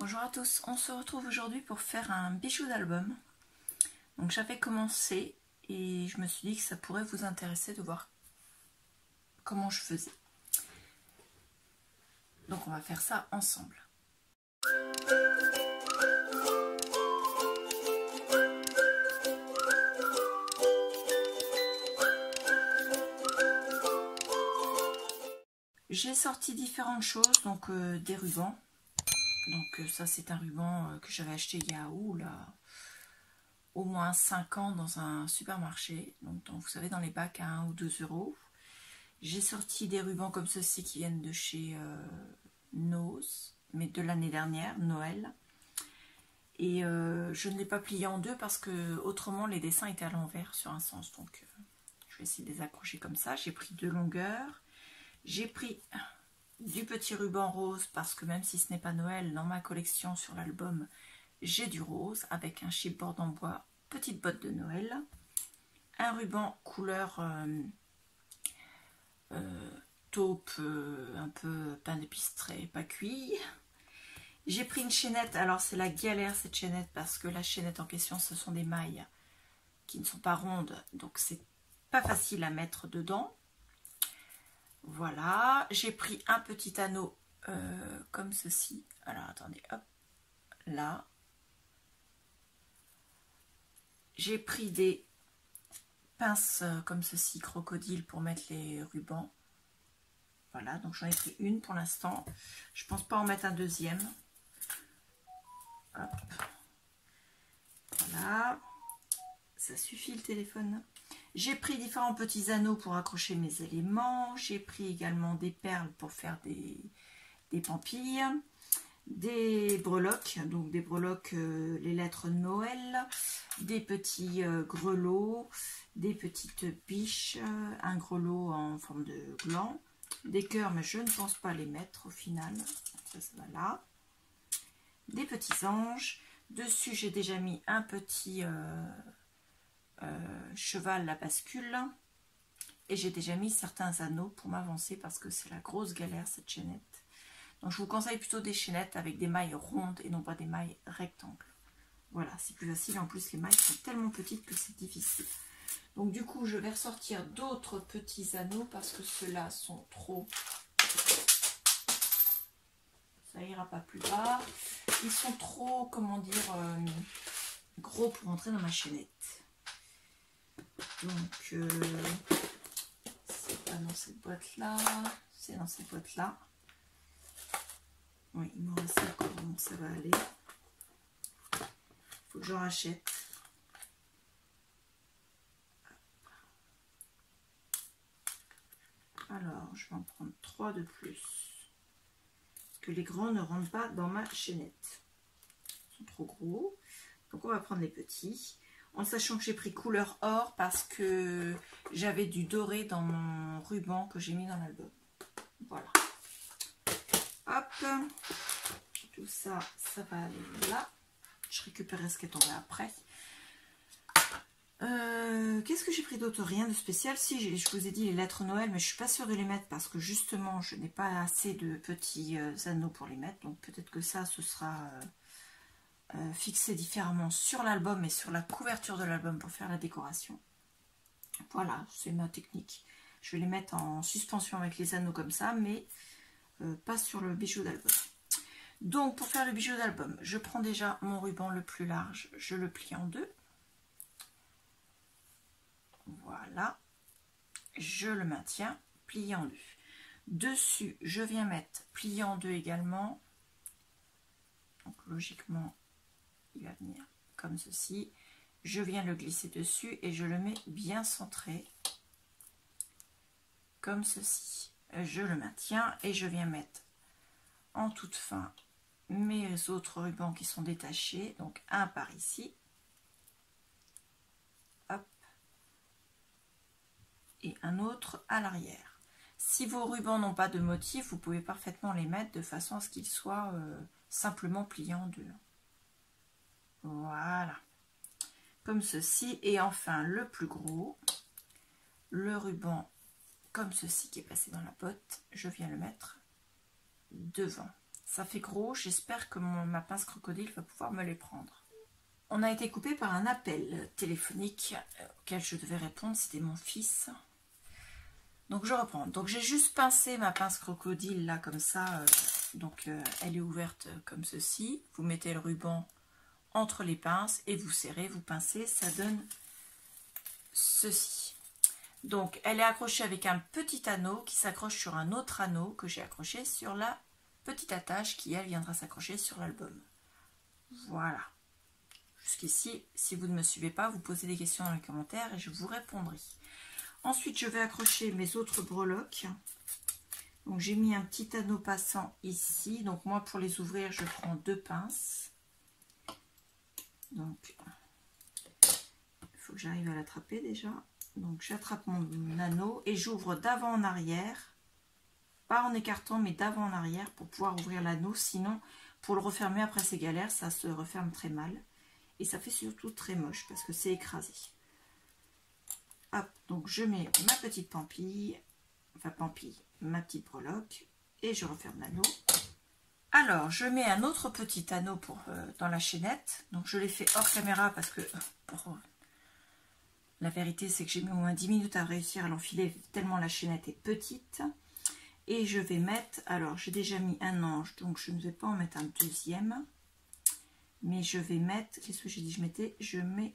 Bonjour à tous, on se retrouve aujourd'hui pour faire un bijou d'album. Donc j'avais commencé et je me suis dit que ça pourrait vous intéresser de voir comment je faisais. Donc on va faire ça ensemble. J'ai sorti différentes choses, donc des rubans. Donc ça c'est un ruban que j'avais acheté il y a au moins 5 ans dans un supermarché. Donc vous savez, dans les bacs à 1 ou 2 euros. J'ai sorti des rubans comme ceci qui viennent de chez Nose, mais de l'année dernière, Noël. Et je ne l'ai pas plié en deux parce que autrement les dessins étaient à l'envers sur un sens. Donc je vais essayer de les accrocher comme ça. J'ai pris 2 longueurs. J'ai pris du petit ruban rose parce que même si ce n'est pas Noël, dans ma collection sur l'album, j'ai du rose avec un chipboard en bois, petite botte de Noël. Un ruban couleur taupe, un peu pain d'épicerie, pas cuit. J'ai pris une chaînette, alors c'est la galère cette chaînette parce que la chaînette en question ce sont des mailles qui ne sont pas rondes, donc c'est pas facile à mettre dedans. Voilà, j'ai pris un petit anneau comme ceci. Alors attendez, hop, là. J'ai pris des pinces comme ceci, crocodile, pour mettre les rubans. Voilà, donc j'en ai pris une pour l'instant. Je pense pas en mettre un deuxième. Hop. Voilà, ça suffit le téléphone. J'ai pris différents petits anneaux pour accrocher mes éléments. J'ai pris également des perles pour faire des pampilles. Des breloques, donc des breloques, les lettres Noël. Des petits grelots. Des petites biches. Un grelot en forme de gland. Des cœurs, mais je ne pense pas les mettre au final. Ça va là. Des petits anges. Dessus, j'ai déjà mis un petit... cheval la bascule, et j'ai déjà mis certains anneaux pour m'avancer parce que c'est la grosse galère cette chaînette. Donc je vous conseille plutôt des chaînettes avec des mailles rondes et non pas des mailles rectangles. Voilà, c'est plus facile. En plus les mailles sont tellement petites que c'est difficile. Donc du coup je vais ressortir d'autres petits anneaux parce que ceux-là sont trop, ça ira pas plus bas, ils sont trop, comment dire, gros pour entrer dans ma chaînette. Donc, c'est pas dans cette boîte-là, c'est dans cette boîte-là. Oui, il me reste encore, donc ça va aller. Il faut que j'en rachète. Alors, je vais en prendre 3 de plus. Parce que les grands ne rentrent pas dans ma chaînette. Ils sont trop gros. Donc, on va prendre les petits. En sachant que j'ai pris couleur or parce que j'avais du doré dans mon ruban que j'ai mis dans l'album. Voilà. Hop. Tout ça, ça va aller là. Je récupérerai ce qui est tombé après. Qu'est-ce que j'ai pris d'autre? Rien de spécial. Si, je vous ai dit les lettres Noël, mais je suis pas sûre de les mettre parce que justement, je n'ai pas assez de petits anneaux pour les mettre. Donc peut-être que ça, ce sera... fixé différemment sur l'album et sur la couverture de l'album pour faire la décoration. Voilà, c'est ma technique. Je vais les mettre en suspension avec les anneaux comme ça, mais pas sur le bijou d'album. Donc pour faire le bijou d'album, je prends déjà mon ruban le plus large, je le plie en deux. Voilà, je le maintiens plié en deux. Dessus, je viens mettre plié en deux également. Donc logiquement, il va venir comme ceci. Je viens le glisser dessus et je le mets bien centré comme ceci. Je le maintiens et je viens mettre en toute fin mes autres rubans qui sont détachés. Donc un par ici. Hop. Et un autre à l'arrière. Si vos rubans n'ont pas de motif, vous pouvez parfaitement les mettre de façon à ce qu'ils soient simplement pliés en deux. Voilà, comme ceci. Et enfin le plus gros, le ruban comme ceci qui est passé dans la botte, je viens le mettre devant. ça fait gros. J'espère que ma pince crocodile va pouvoir me les prendre. On a été coupé par un appel téléphonique auquel je devais répondre. C'était mon fils. Donc je reprends. Donc j'ai juste pincé ma pince crocodile là comme ça. Donc elle est ouverte comme ceci. Vous mettez le ruban entre les pinces et vous serrez, vous pincez. Ça donne ceci. Donc elle est accrochée avec un petit anneau qui s'accroche sur un autre anneau que j'ai accroché sur la petite attache qui elle viendra s'accrocher sur l'album. Voilà. Jusqu'ici, si vous ne me suivez pas, vous posez des questions dans les commentaires et je vous répondrai. Ensuite, je vais accrocher mes autres breloques. Donc, j'ai mis un petit anneau passant ici. Donc, moi, pour les ouvrir, je prends 2 pinces. Donc, il faut que j'arrive à l'attraper déjà. Donc, j'attrape mon anneau et j'ouvre d'avant en arrière. Pas en écartant, mais d'avant en arrière pour pouvoir ouvrir l'anneau. Sinon, pour le refermer, après, c'est galère. Ça se referme très mal. Et ça fait surtout très moche parce que c'est écrasé. Hop, donc je mets ma petite pampille, ma petite breloque et je referme l'anneau. Alors, je mets un autre petit anneau dans la chaînette. Donc, je l'ai fait hors caméra parce que la vérité, c'est que j'ai mis au moins 10 minutes à réussir à l'enfiler tellement la chaînette est petite. Et je vais mettre, alors j'ai déjà mis un ange, donc je ne vais pas en mettre un deuxième. Mais je vais mettre, qu'est-ce que j'ai dit je mettais? Je mets,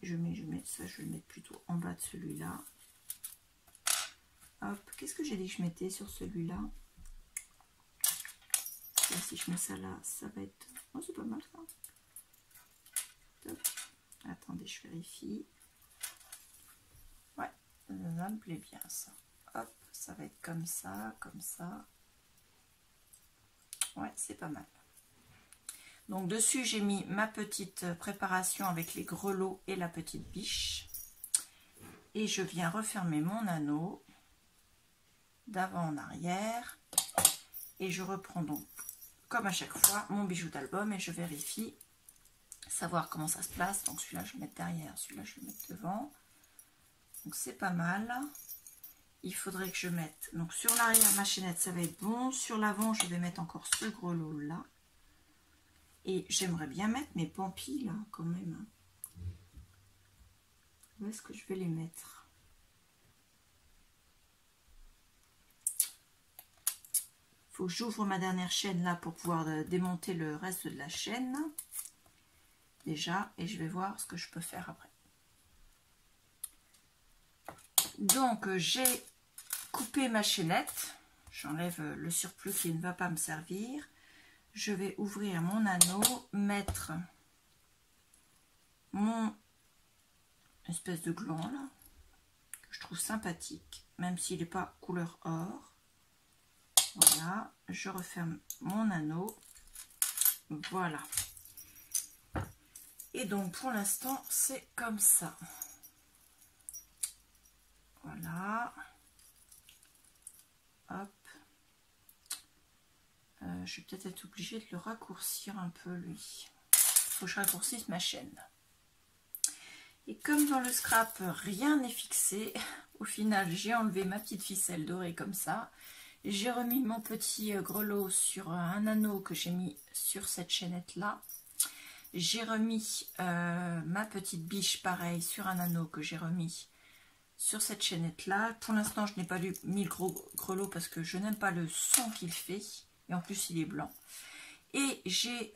ça je vais le mettre plutôt en bas de celui-là. Hop, qu'est-ce que j'ai dit que je mettais sur celui-là? Si je mets ça là, ça va être... Oh, c'est pas mal ça. Top. Attendez, je vérifie. Ouais, ça me plaît bien ça. Hop, ça va être comme ça, comme ça. Ouais, c'est pas mal. Donc dessus, j'ai mis ma petite préparation avec les grelots et la petite biche. Et je viens refermer mon anneau d'avant en arrière. Et je reprends donc, comme à chaque fois, mon bijou d'album et je vérifie savoir comment ça se place. Donc celui-là, je vais le mettre derrière, celui-là, je vais le mettre devant. Donc c'est pas mal. Il faudrait que je mette, donc sur l'arrière, ma chaînette, ça va être bon. Sur l'avant, je vais mettre encore ce grelot là. Et j'aimerais bien mettre mes pampilles là, quand même. Où est-ce que je vais les mettre? Il faut que j'ouvre ma dernière chaîne là pour pouvoir démonter le reste de la chaîne. Déjà, et je vais voir ce que je peux faire après. Donc, j'ai coupé ma chaînette. J'enlève le surplus qui ne va pas me servir. Je vais ouvrir mon anneau, mettre mon espèce de gland là, que je trouve sympathique, même s'il n'est pas couleur or. Voilà, je referme mon anneau. Voilà. Et donc pour l'instant, c'est comme ça. Voilà. Hop. Je vais peut-être être obligée de le raccourcir un peu lui. Il faut que je raccourcisse ma chaîne. Et comme dans le scrap, rien n'est fixé, au final j'ai enlevé ma petite ficelle dorée comme ça. J'ai remis mon petit grelot sur un anneau que j'ai mis sur cette chaînette là. J'ai remis ma petite biche pareil sur un anneau que j'ai remis sur cette chaînette là. Pour l'instant je n'ai pas mis le gros grelot parce que je n'aime pas le son qu'il fait. Et en plus il est blanc. Et j'ai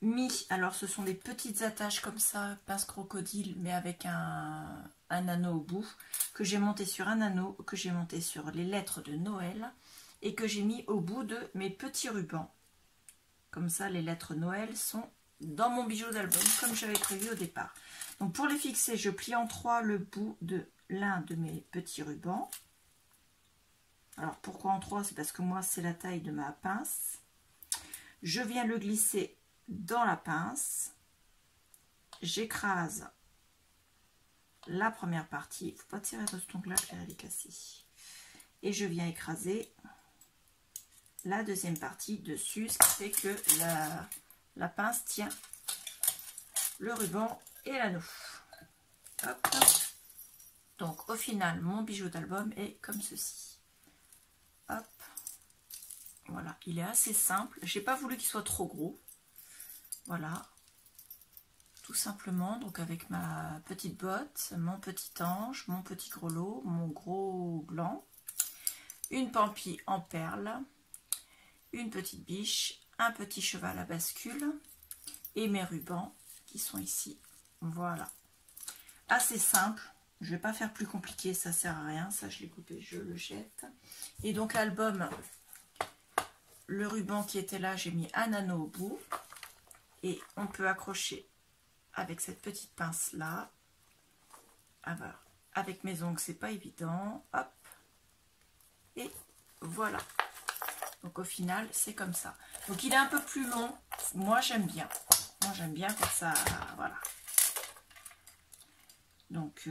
mis, alors ce sont des petites attaches comme ça, pince crocodile, mais avec un anneau au bout, que j'ai monté sur un anneau, que j'ai monté sur les lettres de Noël, et que j'ai mis au bout de mes petits rubans. Comme ça, les lettres Noël sont dans mon bijou d'album, comme j'avais prévu au départ. Donc pour les fixer, je plie en 3 le bout de l'un de mes petits rubans. Alors pourquoi en 3? C'est parce que moi, c'est la taille de ma pince. Je viens le glisser dans la pince, j'écrase la première partie, il ne faut pas tirer de cet ongle-là, elle est cassée, et je viens écraser la deuxième partie dessus, ce qui fait que la pince tient le ruban et l'anneau. Donc au final, mon bijou d'album est comme ceci. Hop, Voilà, il est assez simple. J'ai pas voulu qu'il soit trop gros. Voilà. Tout simplement, donc avec ma petite botte, mon petit ange, mon petit grelot, mon gros gland, une pampille en perles, une petite biche, un petit cheval à bascule et mes rubans qui sont ici. Voilà. Assez simple. Je vais pas faire plus compliqué, ça sert à rien. Ça, je l'ai coupé, je le jette. Et donc l'album, le ruban qui était là, j'ai mis un anneau au bout. Et on peut accrocher avec cette petite pince là. Ah bah, avec mes ongles c'est pas évident. Hop, et voilà. Donc au final c'est comme ça. Donc il est un peu plus long. Moi j'aime bien. Moi j'aime bien comme ça. Voilà. Donc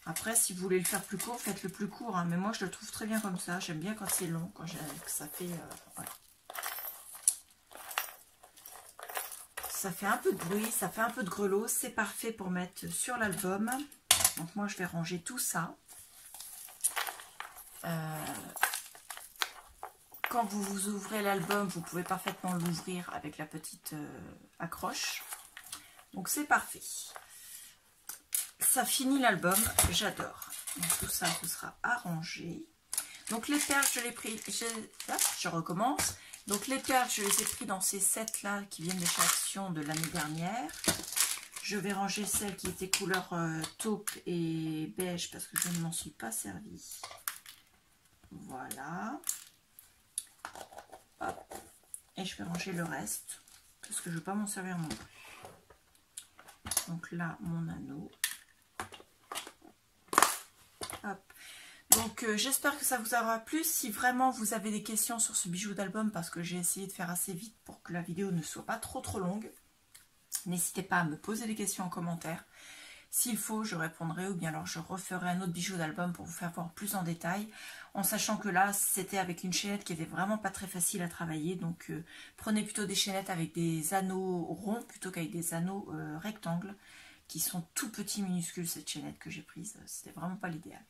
après si vous voulez le faire plus court, faites le plus court. Hein. Mais moi je le trouve très bien comme ça. J'aime bien quand c'est long, quand que ça fait voilà. Ça fait un peu de bruit, ça fait un peu de grelot. C'est parfait pour mettre sur l'album. Donc moi, je vais ranger tout ça. Quand vous ouvrez l'album, vous pouvez parfaitement l'ouvrir avec la petite accroche. Donc c'est parfait. Ça finit l'album. J'adore. Donc tout ça, ce sera arrangé. Donc les perles, je les ai pris. Je recommence. Donc les perles, je les ai pris dans ces sets là qui viennent de chez Action de l'année dernière. Je vais ranger celles qui étaient couleur taupe et beige parce que je ne m'en suis pas servi. Voilà. Hop. Et je vais ranger le reste parce que je ne veux pas m'en servir non plus. Donc là, mon anneau. Hop. Donc j'espère que ça vous aura plu. Si vraiment vous avez des questions sur ce bijou d'album, parce que j'ai essayé de faire assez vite pour que la vidéo ne soit pas trop longue, n'hésitez pas à me poser des questions en commentaire. S'il faut, je répondrai ou bien alors je referai un autre bijou d'album pour vous faire voir plus en détail, en sachant que là c'était avec une chaînette qui était vraiment pas très facile à travailler. Donc prenez plutôt des chaînettes avec des anneaux ronds plutôt qu'avec des anneaux rectangles qui sont tout petits minuscules. Cette chaînette que j'ai prise, c'était vraiment pas l'idéal.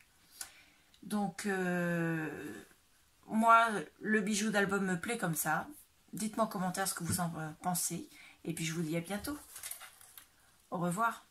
Donc, moi, le bijou d'album me plaît comme ça. Dites-moi en commentaire ce que vous en pensez. Et puis, je vous dis à bientôt. Au revoir.